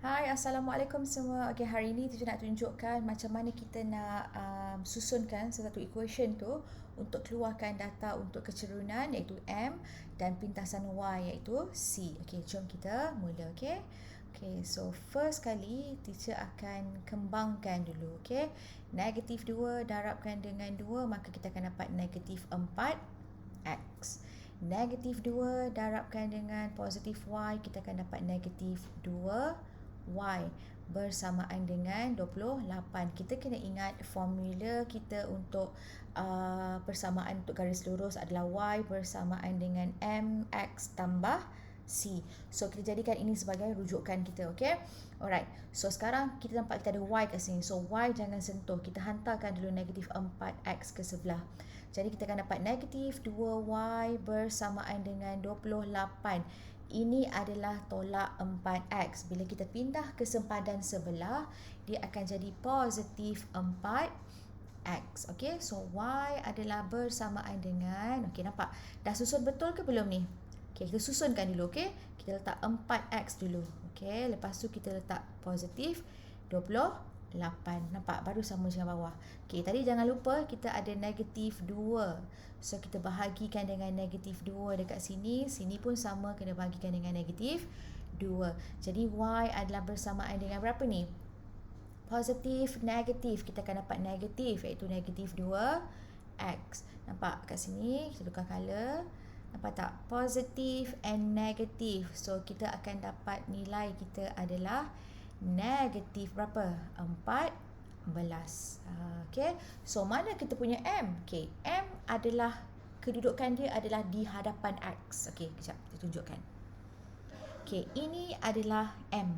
Hai, Assalamualaikum semua. Okey, hari ini Teacher nak tunjukkan macam mana kita nak susunkan satu equation tu untuk keluarkan data untuk kecerunan iaitu M dan pintasan Y iaitu C. Okey, jom kita mula, okey. Okey, so first kali Teacher akan kembangkan dulu, okey. Negatif 2 darabkan dengan 2, maka kita akan dapat negatif 4X. Negatif 2 darabkan dengan positif Y, kita akan dapat negatif 2Y bersamaan dengan 28. Kita kena ingat formula kita untuk persamaan untuk garis lurus adalah Y bersamaan dengan MX tambah C. So kita jadikan ini sebagai rujukan kita, okey. Alright. So sekarang kita nampak kita ada Y kat sini. So Y jangan sentuh. Kita hantarkan dulu negatif 4X ke sebelah. Jadi kita akan dapat negatif 2Y bersamaan dengan 28. Ini adalah tolak 4X. Bila kita pindah ke sempadan sebelah, dia akan jadi positif 4X. Okey, so Y adalah bersamaan dengan, okey nampak? Dah susun betul ke belum ni? Okey, kita susunkan dulu, okey? Kita letak 4X dulu. Okey, lepas tu kita letak positif 28. Nampak? Baru sama dengan bawah. Okey, tadi jangan lupa kita ada negatif 2. So, kita bahagikan dengan negatif 2 dekat sini. Sini pun sama, kena bahagikan dengan negatif 2. Jadi, Y adalah bersamaan dengan berapa ni? Positif, negatif. Kita akan dapat negatif, iaitu negatif 2X. Nampak kat sini? Kita tukar color. Nampak tak? Positif and negatif. So, kita akan dapat nilai kita adalah negatif berapa? 14. Okay. So, mana kita punya M? Okay. M adalah, kedudukan dia adalah di hadapan X. Okay, kejap. Kita tunjukkan. Okay, ini adalah M.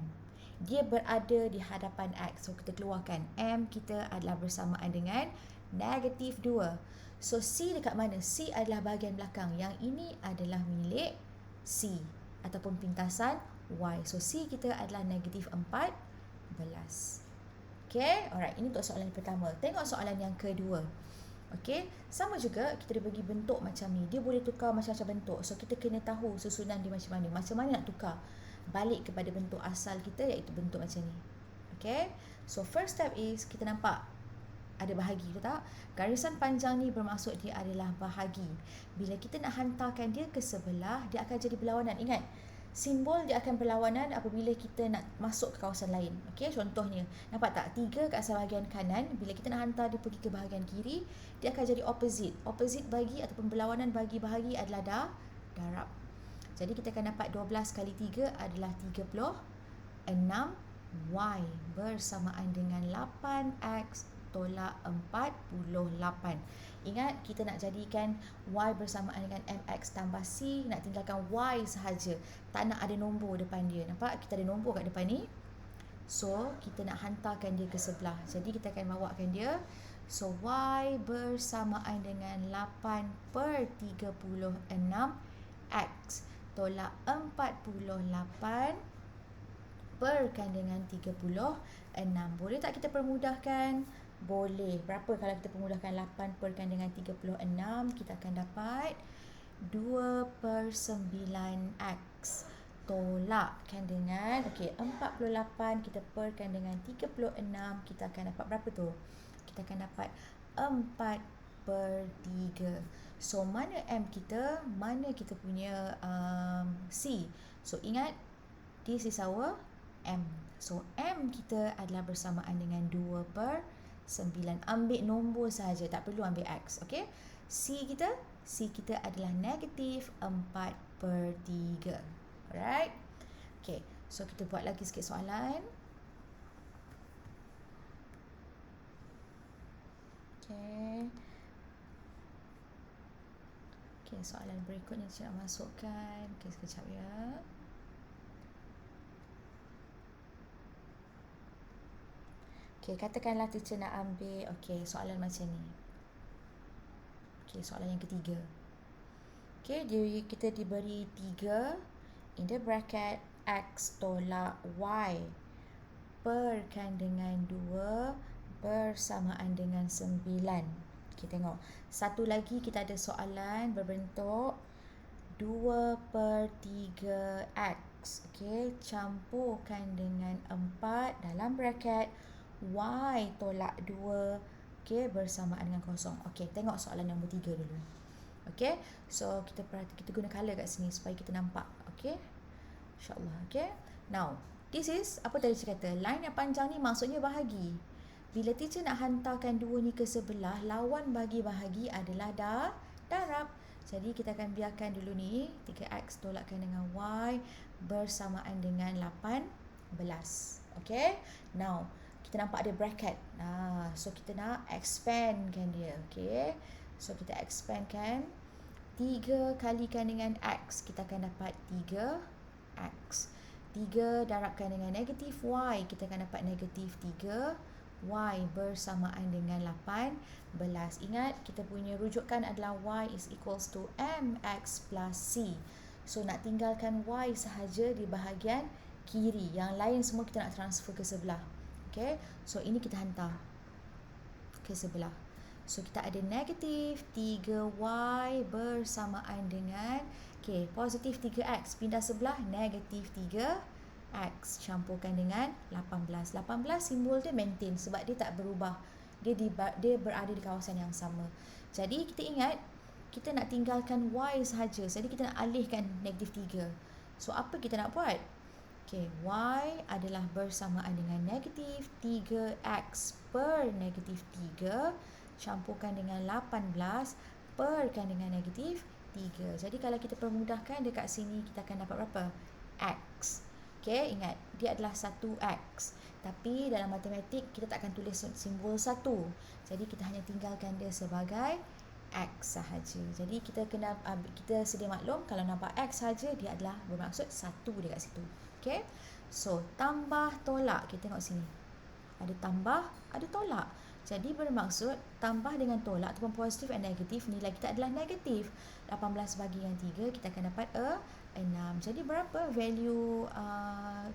Dia berada di hadapan X. So, kita keluarkan. M kita adalah bersamaan dengan negatif 2. So, C dekat mana? C adalah bahagian belakang. Yang ini adalah milik C. Ataupun pintasan Y. So, C kita adalah negatif 14. Okay, alright. Ini untuk soalan pertama. Tengok soalan yang kedua. Okay, sama juga kita bagi bentuk macam ni. Dia boleh tukar macam-macam bentuk. So, kita kena tahu susunan dia macam mana. Macam mana nak tukar? Balik kepada bentuk asal kita iaitu bentuk macam ni. Okay, so first step is kita nampak ada bahagi ke tak? Garisan panjang ni bermaksud dia adalah bahagi. Bila kita nak hantarkan dia ke sebelah, dia akan jadi berlawanan. Ingat, simbol dia akan berlawanan apabila kita nak masuk ke kawasan lain. Okey, contohnya, nampak tak? 3 kat asal bahagian kanan, bila kita nak hantar dia pergi ke bahagian kiri, dia akan jadi opposite. Opposite bagi ataupun berlawanan bagi bahagi adalah darab. Jadi kita akan dapat 12 kali 3 adalah 36. Y bersamaan dengan 8X tolak 48. Ingat, kita nak jadikan Y bersamaan dengan MX tambah C, nak tinggalkan Y sahaja. Tak nak ada nombor depan dia. Nampak? Kita ada nombor kat depan ni. So, kita nak hantarkan dia ke sebelah. Jadi, kita akan bawakan dia. So, Y bersamaan dengan 8/36 tolak 48 berkan dengan 36. Boleh tak kita permudahkan? Boleh. Berapa kalau kita permudahkan 8 perkan dengan 36? Kita akan dapat 2/9X. Tolakkan dengan, okey, 48 kita perkan dengan 36. Kita akan dapat berapa tu? Kita akan dapat 4/3. So, mana M kita? Mana kita punya C? So, ingat, this is our M. So, M kita adalah bersamaan dengan 2/9. Ambil nombor sahaja, tak perlu ambil X. Okay? C kita adalah negatif 4/3. Alright? Okay. So, kita buat lagi sikit soalan. Okay. Okay, soalan berikutnya saya nak masukkan. Okay, sekejap ya. Okay, katakanlah teacher nak ambil, okay, soalan macam ni. Okay, soalan yang ketiga. Okay, kita diberi 3 in the bracket X tolak Y perkan dengan 2 bersamaan dengan 9. Okay, tengok. Satu lagi kita ada soalan berbentuk 2/3X X. Okey, campurkan dengan 4 dalam bracket Y tolak 2, okey, bersamaan dengan kosong. Okey, tengok soalan nombor 3 dulu. Okey, so kita guna color kat sini supaya kita nampak. Okey, InsyaAllah. Okey, now this is apa tadi saya kata, line yang panjang ni maksudnya bahagi. Bila teacher nak hantarkan dua ni ke sebelah, lawan bagi bahagi adalah darab. Jadi kita akan biarkan dulu ni 3x tolakkan dengan y bersamaan dengan 18. Okay, now kita nampak ada bracket. So kita nak expandkan dia. Okay, so kita expandkan 3 kalikan dengan x, kita akan dapat 3x. 3 darabkan dengan negatif y, kita akan dapat negatif 3 y bersamaan dengan 18. Ingat, kita punya rujukan adalah y is equals to mx plus c. So nak tinggalkan y sahaja di bahagian kiri, yang lain semua kita nak transfer ke sebelah. Okay, so ini kita hantar ke sebelah. So kita ada negatif 3y bersamaan dengan, okay, positif 3x, pindah sebelah, negatif 3x, campurkan dengan 18. 18 simbol dia maintain sebab dia tak berubah. Dia berada di kawasan yang sama. Jadi kita ingat, kita nak tinggalkan y sahaja. Jadi kita nak alihkan negatif 3. So apa kita nak buat? Okay, y adalah bersamaan dengan negatif 3x per negatif 3, campurkan dengan 18 perkan dengan negatif 3. Jadi kalau kita permudahkan dekat sini, kita akan dapat berapa? X. Okay, ingat, dia adalah 1x. Tapi dalam matematik, kita tak akan tulis simbol 1. Jadi kita hanya tinggalkan dia sebagai x sahaja. Jadi kita sedia maklum, kalau nampak x sahaja, dia adalah bermaksud 1 dekat situ. Okay, so tambah tolak, kita tengok sini, ada tambah, ada tolak. Jadi bermaksud tambah dengan tolak ataupun positif dan negatif, nilai kita adalah negatif. 18 bagi dengan 3, kita akan dapat 6. Jadi berapa value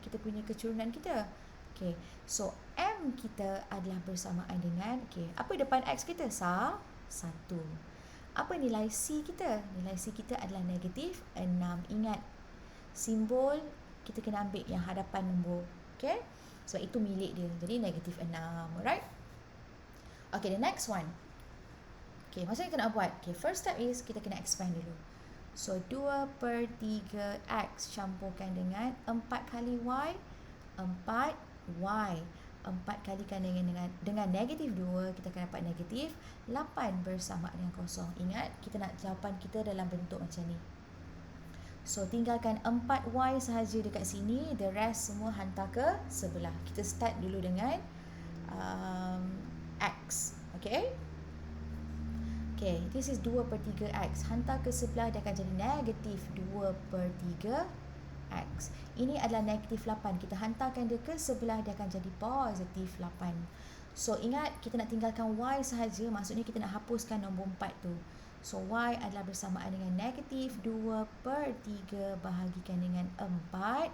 kita punya kecurunan kita? Okay, so M kita adalah bersamaan dengan, okay, apa depan X kita? 1. Apa nilai C kita? Nilai C kita adalah negatif 6. Ingat, simbol kita kena ambil yang hadapan nombor. Okay, so itu milik dia. Jadi negatif 6. Alright. Okay, the next one. Okay, macam mana kita nak buat? Okay, first step is kita kena expand dulu. So 2/3x campurkan dengan 4 kali y, 4y. 4 kalikan dengan negatif 2, kita akan dapat negatif 8 bersamaan dengan kosong. Ingat, kita nak jawapan kita dalam bentuk macam ni. So tinggalkan 4y sahaja dekat sini, the rest semua hantar ke sebelah. Kita start dulu dengan x. Okay, okay, this is 2/3x. Hantar ke sebelah, dia akan jadi negatif 2/3x. Ini adalah negatif 8. Kita hantarkan dia ke sebelah, dia akan jadi positif 8. So ingat, kita nak tinggalkan y sahaja, maksudnya kita nak hapuskan nombor 4 tu. So y adalah bersamaan dengan negatif 2/3 bahagikan dengan 4,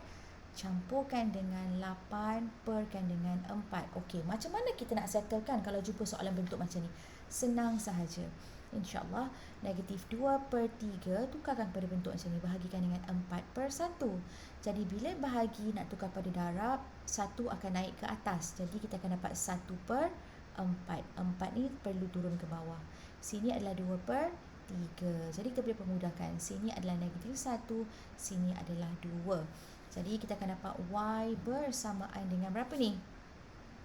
campurkan dengan 8 perkan dengan 4. Okey, macam mana kita nak settlekan kalau jumpa soalan bentuk macam ni? Senang sahaja. InsyaAllah, negatif 2/3 tukarkan pada bentuk macam ni, bahagikan dengan 4/1. Jadi bila bahagi nak tukar pada darab, 1 akan naik ke atas. Jadi kita akan dapat 1/4. 4 ni perlu turun ke bawah. Sini adalah 2/3. Jadi kita boleh permudahkan. Sini adalah negatif 1, sini adalah 2. Jadi kita akan dapat y bersamaan dengan berapa ni?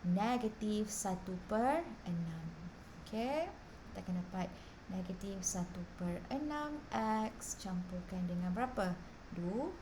Negatif 1/6. Okay, kita akan dapat negatif 1/6 x campurkan dengan berapa? 2.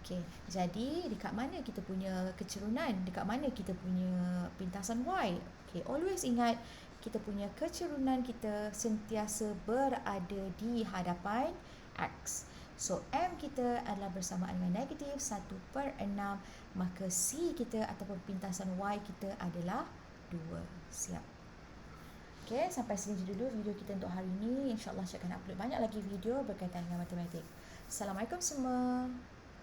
Okay, jadi dekat mana kita punya kecerunan? Dekat mana kita punya pintasan y? Okay, always ingat, kita punya kecerunan kita sentiasa berada di hadapan x. So M kita adalah bersamaan dengan negatif 1/6, maka C kita ataupun pintasan Y kita adalah 2. Siap. Okay, sampai sini dulu video kita untuk hari ini. InsyaAllah saya akan upload banyak lagi video berkaitan dengan matematik. Assalamualaikum semua.